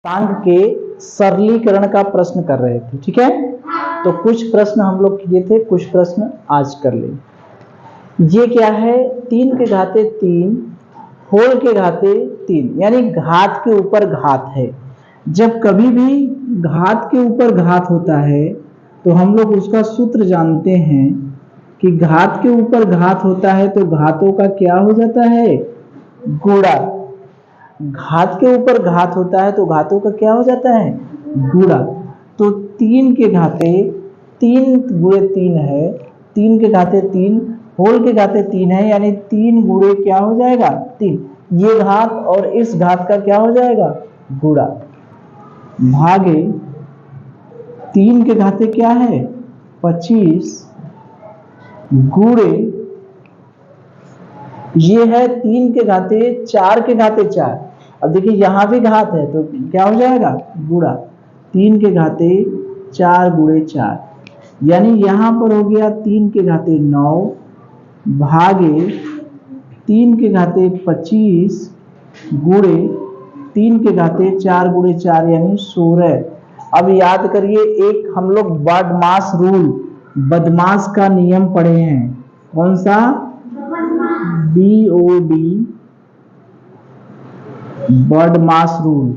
पांग के सरलीकरण का प्रश्न कर रहे थे, ठीक है। तो कुछ प्रश्न हम लोग किए थे, कुछ प्रश्न आज कर ले। ये क्या है, 3 के घाते 3 होल के घाते 3, यानी घात के ऊपर घात है। जब कभी भी घात के ऊपर घात होता है तो हम लोग उसका सूत्र जानते हैं कि घात के ऊपर घात होता है तो घातों का क्या हो जाता है, गुणा। घात के ऊपर घात होता है तो घातों का क्या हो जाता है, गुणा। तो 3 के घाते 3 गुणे 3 है, 3 के घाते 3 होल के घाते 3 है, यानी 3 गुणे क्या हो जाएगा, 3। ये घात और इस घात का क्या हो जाएगा, गुणा, भागे 3 के घाते क्या है 25 गुणे ये है 3 के घाते 4 के घाते 4। अब देखिए यहां भी घात है तो क्या हो जाएगा, गुणा 3 के घाते 4 गुणे 4, यानी यहां पर हो गया 3 के घाते 9 भागे 3 के घाते 25 गुणे 3 के घाते 4 गुणे 4 यानी 16। अब याद करिए, एक हम लोग बदमाश रूल, बदमाश का नियम पढ़े हैं। कौन सा, BOD, बदमाश रूल,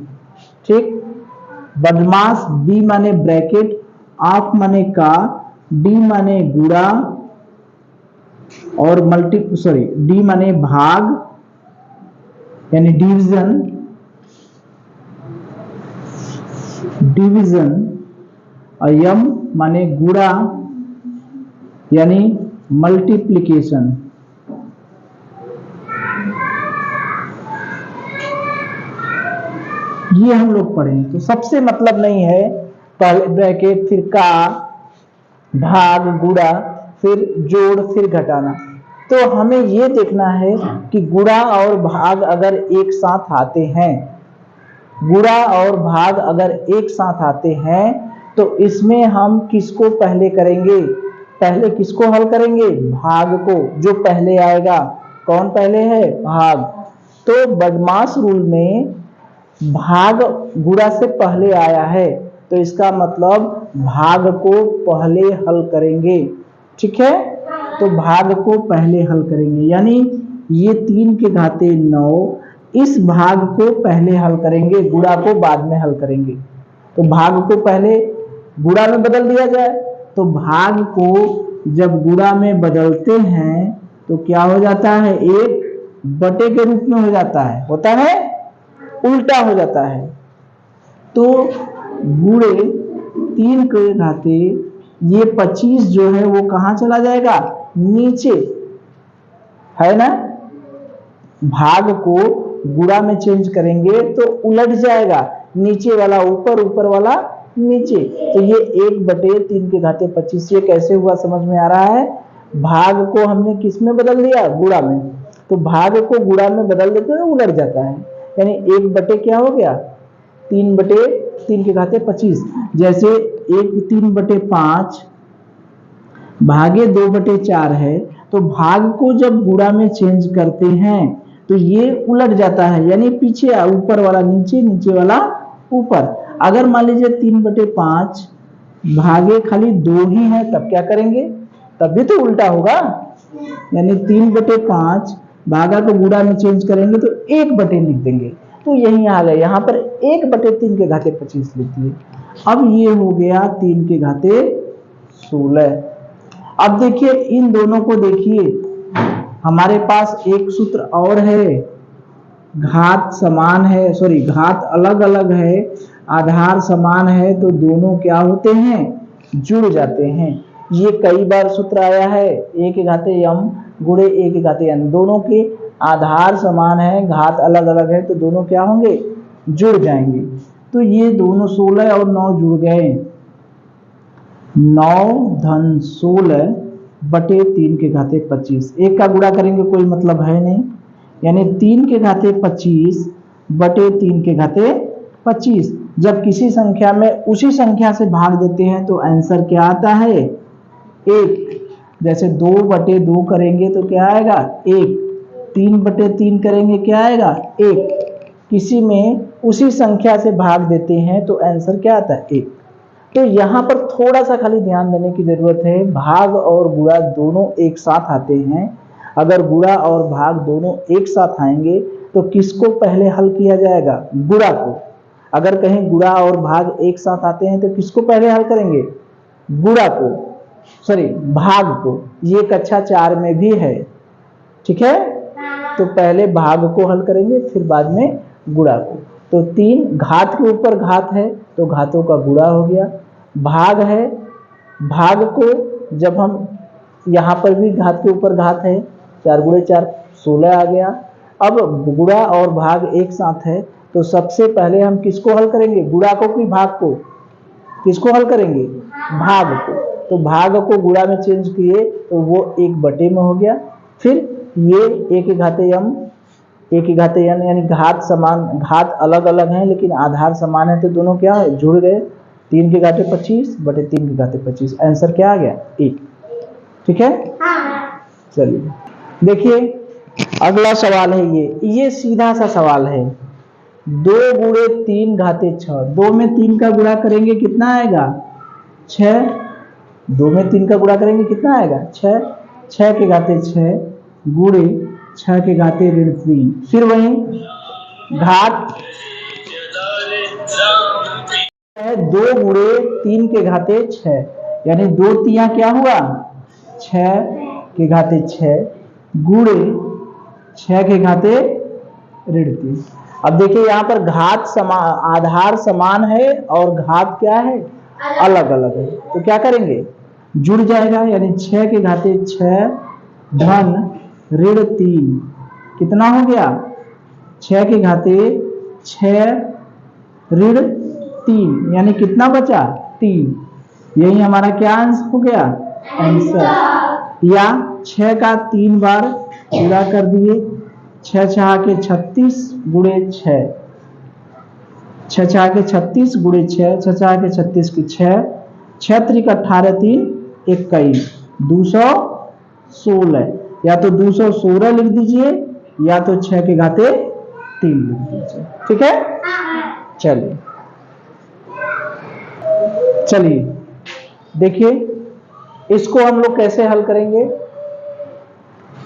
ठीक। बदमाश, B माने ब्रैकेट, ऑफ माने का, D माने गुणा और D माने भाग यानी डिवीजन और M माने गुणा यानी मल्टीप्लिकेशन। ये हम लोग पढ़े तो सबसे मतलब नहीं है, पहले ब्रैकेट फिर का, भाग, गुणा, फिर जोड़, फिर घटाना। तो हमें ये देखना है कि गुणा और भाग अगर एक साथ आते हैं, गुणा और भाग अगर एक साथ आते हैं तो इसमें हम किसको पहले करेंगे, पहले किसको हल करेंगे, भाग को, जो पहले आएगा। कौन पहले है, भाग। तो बदमाश रूल में भाग गुणा से पहले आया है तो इसका मतलब भाग को पहले हल करेंगे, ठीक है। तो भाग को पहले हल करेंगे, यानी ये 3 के घाते 9, इस भाग को पहले हल करेंगे, गुणा को बाद में हल करेंगे। तो भाग को पहले गुणा में बदल दिया जाए, तो भाग को जब गुणा में बदलते हैं तो क्या हो जाता है, 1 के रूप में हो जाता है, होता है, उल्टा हो जाता है। तो गुणे 3 के घाते ये 25 जो है वो कहां चला जाएगा, नीचे, है ना। भाग को गुणा में चेंज करेंगे तो उलट जाएगा, नीचे वाला ऊपर, ऊपर वाला नीचे। तो ये 1/3 के घाते 25, ये कैसे हुआ समझ में आ रहा है। भाग को हमने किस में बदल दिया, गुणा में। तो भाग को गुणा में बदल देते तो उलट जाता है, यानी 1 क्या हो गया, 3/3 के घाते 25। जैसे 3/5 भागे 2/4 है, तो भाग को जब गुणा में चेंज करते हैं तो ये उलट जाता है, यानी पीछे, ऊपर वाला नीचे, नीचे वाला ऊपर। अगर मान लीजिए 3/5 भागे खाली 2 ही है तब क्या करेंगे, तब भी तो उल्टा होगा, यानी 3/5 भागा को गुणा में चेंज करेंगे तो 1 लिख देंगे। तो यही आ गया, यहाँ पर 1/3 के घाते 25 लिख दिए। अब ये हो गया 3 के घाते 16। अब देखिए इन दोनों को देखिए, हमारे पास एक सूत्र और है, घात समान है, सॉरी घात अलग अलग है, आधार समान है, तो दोनों क्या होते हैं, जुड़ जाते हैं। ये कई बार सूत्र आया है, a के घाते m गुणे a के घाते n, दोनों के आधार समान है, घात अलग अलग है, तो दोनों क्या होंगे, जुड़ जाएंगे। तो ये दोनों 16 और 9 जुड़ गए, 9-16/3 के घाते 25। एक का गुणा करेंगे कोई मतलब है नहीं, यानी 3 के घाते 25/3 के घाते 25। जब किसी संख्या में उसी संख्या से भाग देते हैं तो आंसर क्या आता है, 1। जैसे 2/2 करेंगे तो क्या आएगा, 1। 3/3 करेंगे क्या आएगा, 1। किसी में उसी संख्या से भाग देते हैं तो आंसर क्या आता है 1। तो यहाँ पर थोड़ा सा खाली ध्यान देने की जरूरत है, भाग और गुणा दोनों एक साथ आते हैं। अगर गुणा और भाग दोनों एक साथ आएंगे तो किसको पहले हल किया जाएगा? गुणा को। अगर कहीं गुणा और भाग एक साथ आते हैं तो किसको पहले हल करेंगे? गुणा को, सॉरी भाग को। ये कक्षा 4 में भी है, ठीक है। तो पहले भाग को हल करेंगे फिर बाद में गुणा को। तो 3 घात के ऊपर घात है तो घातों का गुणा हो गया। भाग है, भाग को जब हम यहाँ पर भी घात के ऊपर घात है, 4 गुणे 4 16 आ गया। अब गुणा और भाग एक साथ है तो सबसे पहले हम किसको हल करेंगे? गुणा को कि भाग को? किसको हल करेंगे? भाग को। तो भाग को गुणा में चेंज किए तो वो 1/, में हो गया। फिर ये a की घाते m, a की घाते n, यानी घात समान, घात अलग अलग हैं लेकिन आधार समान है तो दोनों क्या है? जुड़ गए। 3 की घाते 25 बटे 3 की घाते 25, आंसर क्या आ गया? 1। ठीक है, चलिए देखिए अगला सवाल है ये सीधा सा सवाल है। 2 गुणे 3 घाते 6, 2 में 3 का गुणा करेंगे कितना आएगा? 6। 2 में 3 का गुणा करेंगे कितना आएगा? 6। 6 के घाते 6 गुणे 6 के घाते ऋण 3, फिर वही घात है 2 गुणे 3 के घाते 6, यानी 2 तिया क्या हुआ? 6 के घाते 6 गुणे 6 के घाते ऋण 3। अब देखिए यहाँ पर घात समान, आधार समान है और घात क्या है? अलग अलग है। तो क्या करेंगे? जुड़ जाएगा, यानी 6 के घाते 6 धन ऋण 3 कितना हो गया? 6 के घाते 6 ऋण 3, यानी कितना बचा? 3। यही हमारा क्या आंसर हो गया? आंसर। या 6 का 3 बार पूरा कर दिए, 6 6 के 36 गुणे 6, 6 6 के 36 गुणे 6, 6 6 के 36 की 6, 6 त्रिक 18 3 21, 216। या तो 216 लिख दीजिए या तो 6 के घाते 3 लिख दीजिए। ठीक है, चलिए चलिए देखिए इसको हम लोग कैसे हल करेंगे।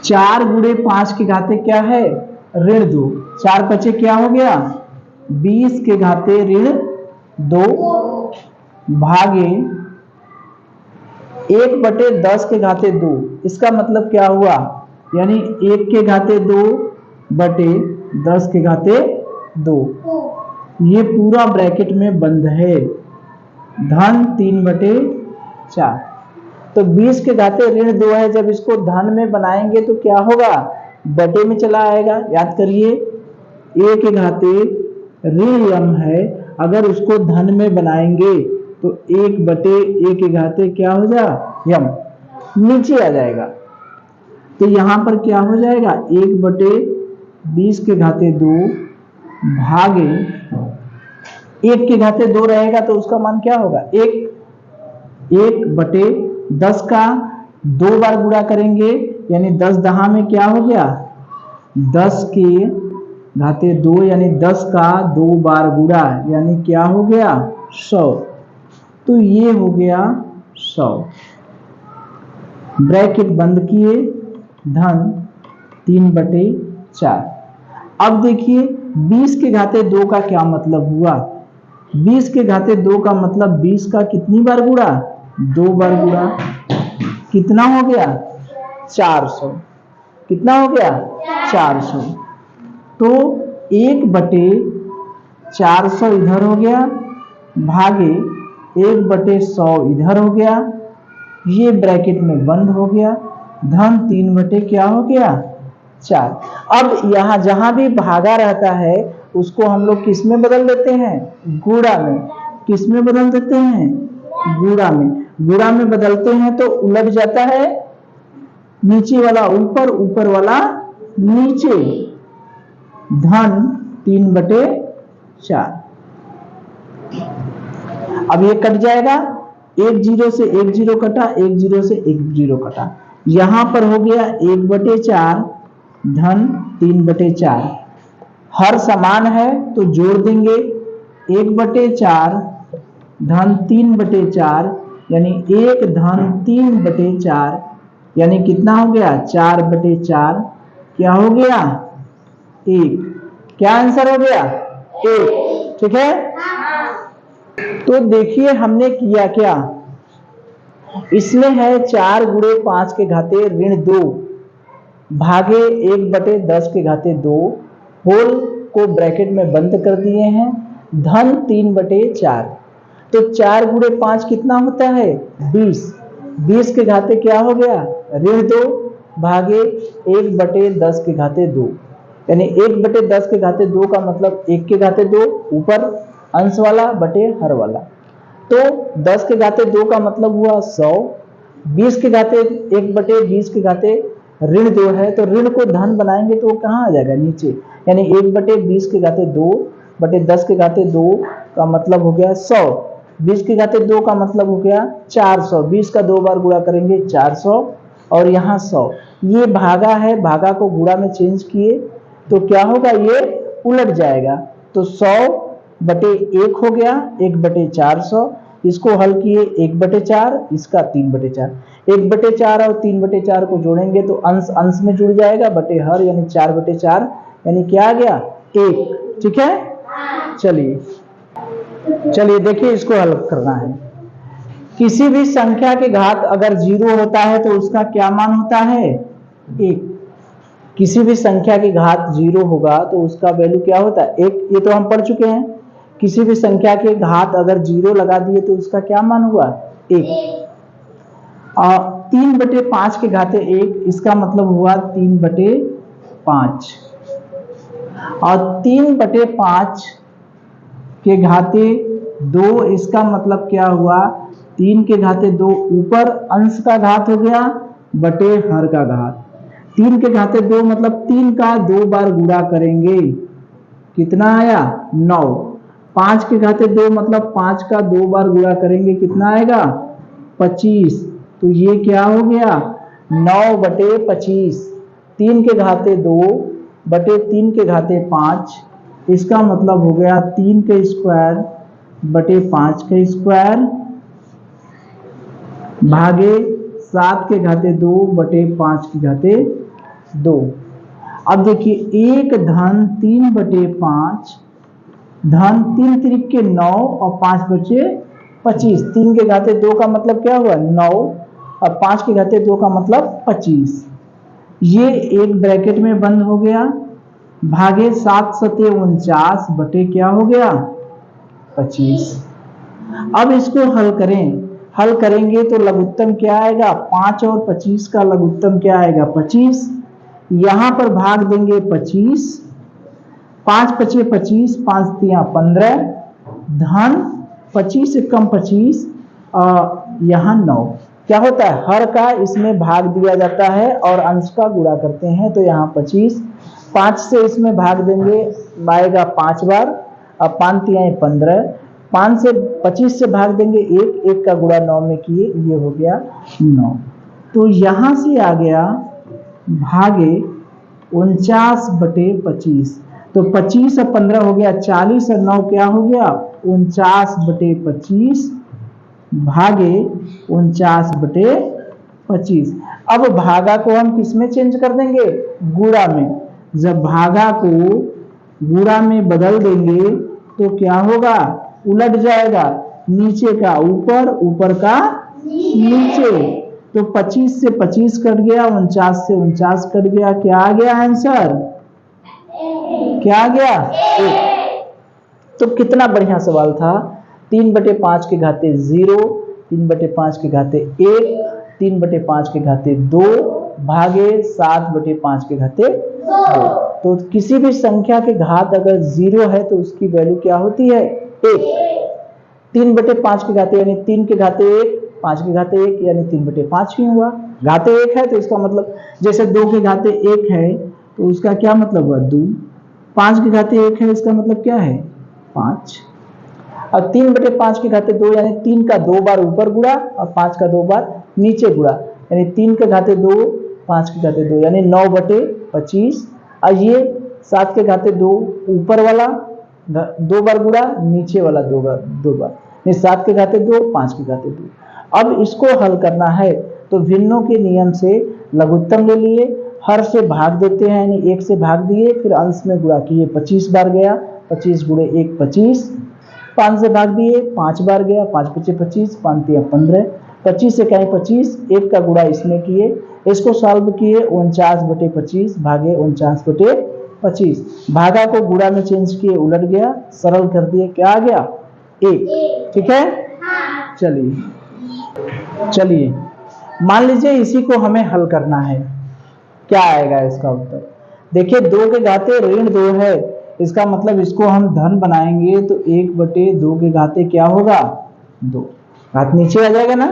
4 गुणे 5 के घाते क्या है? ऋण 2। 4 बचे क्या हो गया? 20 के घाते ऋण 2 भागे 1/10 के घाते 2। इसका मतलब क्या हुआ? यानी 1 के घाते 2 बटे 10 के घाते 2। ये पूरा ब्रैकेट में बंद है, धन 3/4। तो 20 के घाते ऋण 2 है, जब इसको धन में बनाएंगे तो क्या होगा? बटे में चला आएगा। याद करिए a के घाते ऋण m है, अगर उसको धन में बनाएंगे तो 1/a के घाते क्या हो जाएगा? m नीचे आ जाएगा। तो यहां पर क्या हो जाएगा? 1/20 के घाते 2 भागे 1 के घाते 2 रहेगा तो उसका मान क्या होगा? 1/10 का 2 बार गुणा करेंगे, यानी 10 दहा में क्या हो गया? 10 के घाते 2, यानी 10 का 2 बार गुणा, यानी क्या हो गया? 100। तो ये हो गया 100। ब्रैकेट बंद किए, धन 3/4। अब देखिए 20 के घाते 2 का क्या मतलब हुआ? 20 के घाते 2 का मतलब 20 का कितनी बार गुणा? 2 बार गुणा। कितना हो गया? 400। कितना हो गया? 400। तो 1/400 इधर हो गया भागे 1/100 इधर हो गया। ये ब्रैकेट में बंद हो गया, धन 3 क्या हो गया? 4। अब यहाँ जहां भी भागा रहता है उसको हम लोग किस में बदल देते हैं? गुणा में। किस में बदल देते हैं? गुणा में। गुणा में बदलते हैं तो उलट जाता है, नीचे वाला ऊपर, ऊपर वाला नीचे, धन 3/4। अब ये कट जाएगा, 1 0 से 1 0 कटा, 1 0 से 1 0 कटा, यहां पर हो गया 1/4 धन 3/4। हर समान है तो जोड़ देंगे 1/4 धन 3/4 यानी 1 धन 3/4 यानी कितना हो गया 4/4 क्या हो गया 1। क्या आंसर हो गया 1। ठीक है, तो देखिए हमने किया क्या, इसमें है 4 गुणे 5 के घाते ऋण 2 भागे 1/10 होल को ब्रैकेट में बंद कर दिए हैं धन 3/4। तो 4 गुणे 5 कितना होता है 20। 20 के घाते क्या हो गया ऋण 2 भागे 1/10 यानी 1/10 का मतलब 1 के घाते 2 ऊपर अंश वाला बटे हर वाला। तो 10 का मतलब हुआ 100। 20 के घाते 1/20 के घाते ऋण 2 है तो ऋण को धन बनाएंगे तो वो कहाँ आ जाएगा नीचे, यानी 1/20 के घाते 2 बटे 10 के घाते 2 का मतलब हो गया 100। 20 के घाते 2 का मतलब हो गया 400। 20 का 2 बार गुणा करेंगे 400 और यहाँ 100। ये भागा है, भागा को गुणा में चेंज किए तो क्या होगा ये उलट जाएगा। तो 100/1 हो गया 1/400। इसको हल किए 1/4 इसका 3/4। 1/4 और 3/4 को जोड़ेंगे तो अंश अंश में जुड़ जाएगा बटे हर यानी 4/4 यानी क्या आ गया 1। ठीक है, चलिए देखिए इसको हल करना है। किसी भी संख्या के घात अगर 0 होता है तो उसका क्या मान होता है 1। किसी भी संख्या की घात 0 होगा तो उसका वैल्यू क्या होता है 1। ये तो हम पढ़ चुके हैं। किसी भी संख्या के घात अगर 0 लगा दिए तो उसका क्या मान हुआ 1। और 3/5 के घाते 1 इसका मतलब हुआ 3/5 और 3/5 के घाते 2 इसका मतलब क्या हुआ 3 के घाते 2 ऊपर अंश का घात हो गया बटे हर का घात। 3 के घाते 2 मतलब 3 का 2 बार गुणा करेंगे कितना आया 9। 5 के घाते 2 मतलब 5 का 2 बार गुणा करेंगे कितना आएगा 25। तो ये क्या हो गया 9/25। 3 के घाते 2 बटे 3 के घाते 5 इसका मतलब हो गया 3 के स्क्वायर बटे 5 के स्क्वायर भागे 7 के घाते 2 बटे 5 के घाते 2। अब देखिए 1 धन 3/5 धन 3 त्रिक के 9 और 5 बचे 25। 3 के घाते 2 का मतलब क्या हुआ 9 और 5 के घाते 2 का मतलब 25। ये एक ब्रैकेट में बंद हो गया भागे 7 सते 49 बटे क्या हो गया 25। अब इसको हल करें, हल करेंगे तो लघुत्तम क्या आएगा 5 और 25 का लघुत्तम क्या आएगा 25। यहां पर भाग देंगे 25। 5 पचे 25 5 तिया 15 धन 25 एकम 25 यहाँ 9। क्या होता है हर का इसमें भाग दिया जाता है और अंश का गुणा करते हैं तो यहाँ 25। 5 से इसमें भाग देंगे आएगा 5 बार और 5 तिया 15। 5 से 25 से भाग देंगे 1 का गुणा 9 में किए ये हो गया 9। तो यहां से आ गया भागे 49/25। तो 25 और 15 हो गया 40 और 9 क्या हो गया 49/25 भागे 49/25। अब भागा को हम किस में चेंज कर देंगे गुणा में। जब भागा को गुणा में बदल देंगे तो क्या होगा उलट जाएगा, नीचे का ऊपर ऊपर का नीचे। तो 25 से 25 कट गया 49 से 49 कट गया क्या आ गया आंसर क्या आ गया 1। तो कितना बढ़िया सवाल था। 3/5 के घाते 0 3/5 के घाते 1 3/5 के घाते 2 भागे 7/5 के घाते 2। तो किसी भी संख्या के घात अगर 0 है तो उसकी वैल्यू क्या होती है 1। 3/5 के घाते यानी 3 के घाते 1 5 के घाते 1 यानी 3/5 ही हुआ। घाते 1 है तो इसका मतलब जैसे 2 के घाते 1 है तो उसका क्या मतलब हुआ 2। 5 के घाते 1 है इसका मतलब क्या है 5। अब 3/5 के घाते 2 यानी 3 का 2 बार ऊपर गुणा और 5 का 2 बार नीचे गुणा यानी 3 के घाते 2 5 के घाते 2 यानी 9/25। और ये 7 के घाते 2, ऊपर वाला 2 बार गुणा, नीचे वाला 2 बार, नहीं 7 के घाते 2, 5 के घाते 2। अब इसको हल करना है तो भिन्नों के नियम से लघुत्तम ले लिए, हर से भाग देते हैं, यानी 1 से भाग दिए, फिर अंश में गुणा किए, 25 बार गया, 25 गुणे 1 25, 5 से भाग दिए, 5 बार गया, 5 पचे 25, 5 तिया 15, 25 से कहीं 25, 1 का गुणा इसमें किए, इसको सॉल्व किए, 49/25 भागे 49/25, भागा को गुणा में चेंज किए, उलट गया, सरल कर दिए, क्या आ गया 1। ठीक है, चलिए मान लीजिए इसी को हमें हल करना है, क्या आएगा इसका उत्तर। देखिए 2 के घाते ऋण 2 है, इसका मतलब इसको हम धन बनाएंगे तो 1/2 के घाते क्या होगा 2, घात नीचे आ जाएगा ना।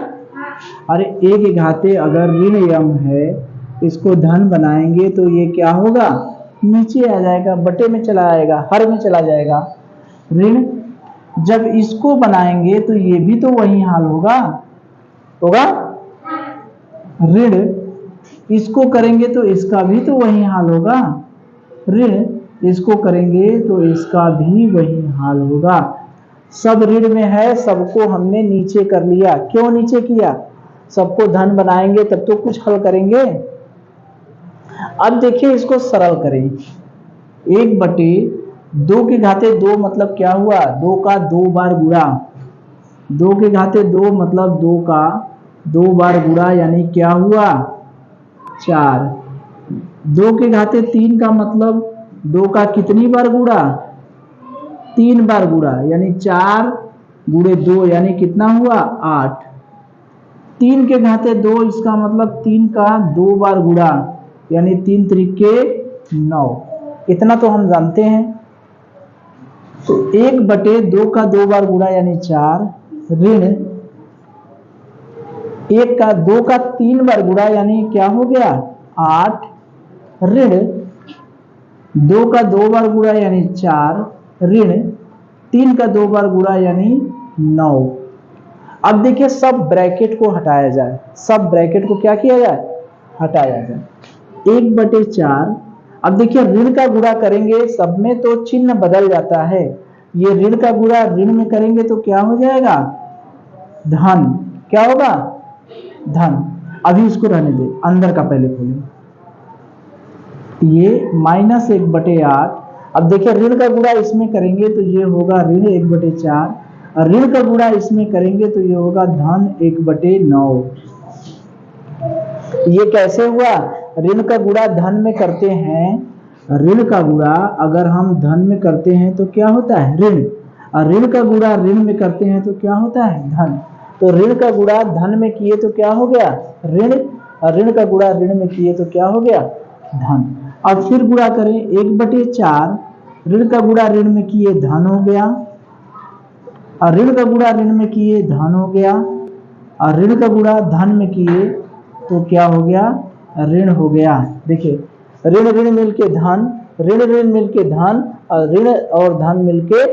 अरे 1 के घाते अगर ऋण यम है, इसको धन बनाएंगे तो ये क्या होगा नीचे आ जाएगा, बटे में चला आएगा, हर में चला जाएगा। ऋण जब इसको बनाएंगे तो ये भी तो वही हाल होगा, ऋण इसको करेंगे तो इसका भी तो वही हाल होगा, ऋण इसको करेंगे तो इसका भी वही हाल होगा। सब ऋण में है, सबको हमने नीचे कर लिया। क्यों नीचे किया, सबको धन बनाएंगे तब तो कुछ हल करेंगे। अब देखिए इसको सरल करें, 1/2 के घाते 2 मतलब क्या हुआ 2 का 2 बार गुणा, 2 के घाते 2 मतलब 2 का 2 बार गुणा, यानी क्या हुआ 4। 2 के घाते 3 का मतलब 2 का कितनी बार गुणा 3 बार गुणा, यानी 4 गुणे 2 यानी कितना हुआ 8। 3 के घाते 2 इसका मतलब 3 का 2 बार गुणा, यानी 3 त्रिके 9, इतना तो हम जानते हैं। तो 1/2 का 2 बार गुणा यानी 4, ऋण 1 का 2 का 3 बार गुणा यानी क्या हो गया 8, ऋण 2 का 2 बार गुणा यानी 4, ऋण 3 का 2 बार गुणा यानी 9। अब देखिए सब ब्रैकेट को हटाया जाए, सब ब्रैकेट को क्या किया जाए हटाया जाए, 1/4। अब देखिए ऋण का गुणा करेंगे, सब में तो चिन्ह बदल जाता है, ये ऋण का गुणा ऋण में करेंगे तो क्या हो जाएगा धन, क्या होगा धन। अभी इसको रहने दे, अंदर का पहले खोलें, ये -1/8। अब देखिए ऋण का गुणा इसमें करेंगे तो ये होगा ऋण 1/4, और ऋण का गुणा इसमें करेंगे तो ये होगा धन 1/9। ये कैसे हुआ, ऋण का गुणा धन में करते हैं, ऋण का गुणा अगर हम धन में करते हैं तो क्या होता है ऋण, और ऋण का गुणा ऋण में करते हैं तो क्या होता है धन। तो ऋण का गुणा धन में किए तो क्या हो गया ऋण, और ऋण का गुणा ऋण में किए तो क्या हो गया धन। अब फिर गुणा करें 1/4, ऋण का गुणा ऋण में किए धन हो गया, और ऋण का गुणा ऋण में किए धन हो गया, और ऋण का गुणा धन में किए तो क्या हो गया ऋण हो गया। देखिए ऋण ऋण मिलके धन, ऋण ऋण मिलके धन, और ऋण और धन मिलके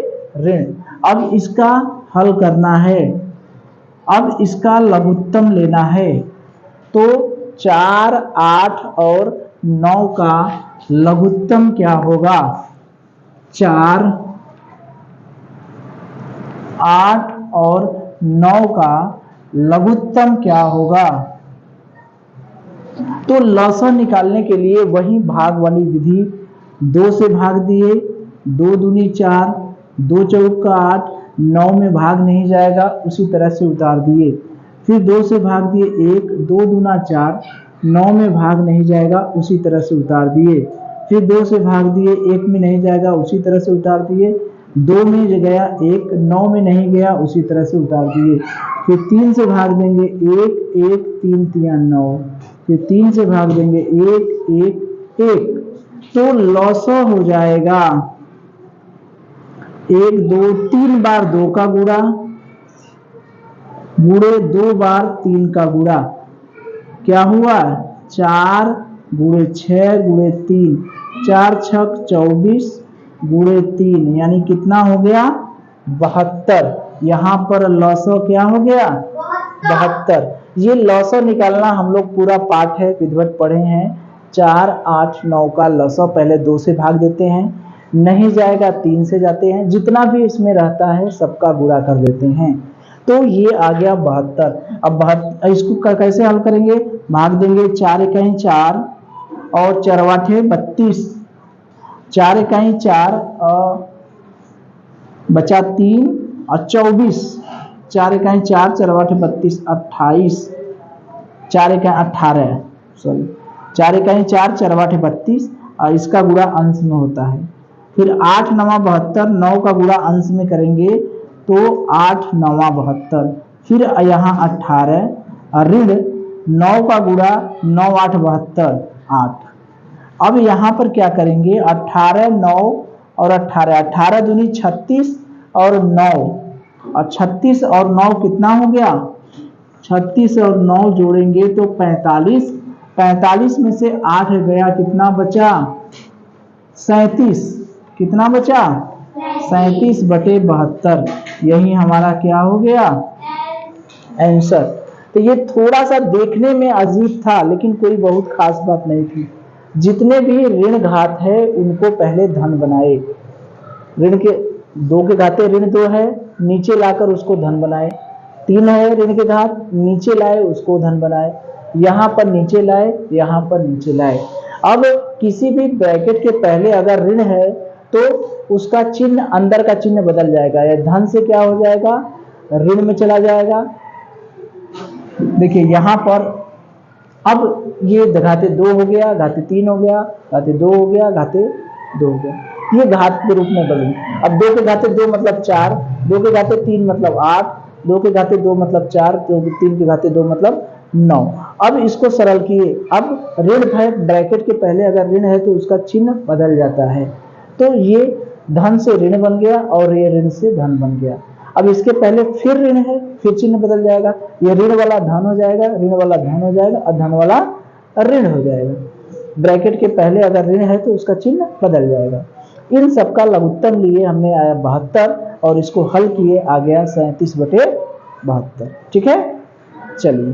ऋण। अब इसका हल करना है, अब इसका लघुत्तम लेना है, तो 4, 8 और 9 का लघुत्तम क्या होगा, 4, 8 और 9 का लघुत्तम क्या होगा। तो लसा निकालने के लिए वही भाग वाली विधि, 2 से भाग दिए, 2 दूनी 4, 2 चौका 8, 9 में भाग नहीं जाएगा उसी तरह से उतार दिए, फिर 2 से भाग दिए 1, 2 दूना 4, 9 में भाग नहीं जाएगा उसी तरह से उतार दिए, फिर 2 से भाग दिए 1 में नहीं जाएगा उसी तरह से उतार दिए, 2 में गया 1, 9 में नहीं गया उसी तरह से उतार दिए, फिर 3 से भाग देंगे 1, 1, 3 तिया 9, फिर 3 से भाग देंगे 1, 1, 1, तो लौसा हो जाएगा 1, 2, 3 बार 2 का गुणा गुणे 2 बार 3 का गुणा, क्या हुआ 4 गुणे 6 गुणे 3, 4 छक 24 गुणे 3 यानी कितना हो गया 72। यहाँ पर लौसा क्या हो गया 72। ये लौसा निकालना हम लोग पूरा पाठ है विधिवत पढ़े हैं, 4, 8, 9 का लसा पहले 2 से भाग देते हैं, नहीं जाएगा 3 से जाते हैं, जितना भी इसमें रहता है सबका गुणा कर देते हैं। तो ये आ गया 72। अब इसको कैसे हल करेंगे, भाग देंगे 4 इकाई 4 और चरवाठे 32, 4 इकाई 4 बचा 3 और 24, 4 इकाई 4 चरवाठे 32 28, 4 इकाई 18, सॉरी 4 इकाई 4 चरवाठे 32 और इसका गुणा अंश में होता है। फिर 8 9 72, 9 का गुणा अंश में करेंगे तो 8 9 72, फिर यहाँ 18 ऋण 9 का गुणा 9 8 72 8। अब यहाँ पर क्या करेंगे, 18 9 और 18, 18 दूनी 36 और 9 और 36 और 9 कितना हो गया, 36 और 9 जोड़ेंगे तो 45, 45 में से 8 गया, कितना बचा 37, कितना बचा 37/72। यही हमारा क्या हो गया आंसर। तो ये थोड़ा सा देखने में अजीब था लेकिन कोई बहुत खास बात नहीं थी। जितने भी ऋण घात है उनको पहले धन बनाए, ऋण के 2 के घाते ऋण 2 है, नीचे लाकर उसको धन बनाए, 3 है ऋण के घात, नीचे लाए उसको धन बनाए, यहाँ पर नीचे लाए, यहाँ पर नीचे लाए। अब किसी भी ब्रैकेट के पहले अगर ऋण है तो उसका चिन्ह अंदर का चिन्ह बदल जाएगा, या धन से क्या हो जाएगा ऋण में चला जाएगा। देखिए यहाँ पर अब ये घाते 2 हो गया, घाते 3 हो गया, घाते 2 हो गया, घाते 2 हो गया, ये घात के रूप में बदल। अब 2 के घाते 2 मतलब 4, 2 के घाते 3 मतलब 8, 2 के घाते 2 मतलब 4, 3 के घाते 2 मतलब 9। अब इसको सरल किए, अब ऋण है ब्रैकेट के पहले अगर ऋण है तो उसका चिन्ह बदल जाता है, तो ये धन से ऋण बन गया और ये ऋण से धन बन गया। अब इसके पहले फिर ऋण है, फिर चिन्ह बदल जाएगा, ये ऋण वाला धन हो जाएगा, ऋण वाला धन हो जाएगा और धन वाला ऋण हो जाएगा। ब्रैकेट के पहले अगर ऋण है तो उसका चिन्ह बदल जाएगा। इन सबका लघुत्तम लिए हमने आया 72 और इसको हल किए आ गया 37/72। ठीक है, चलिए।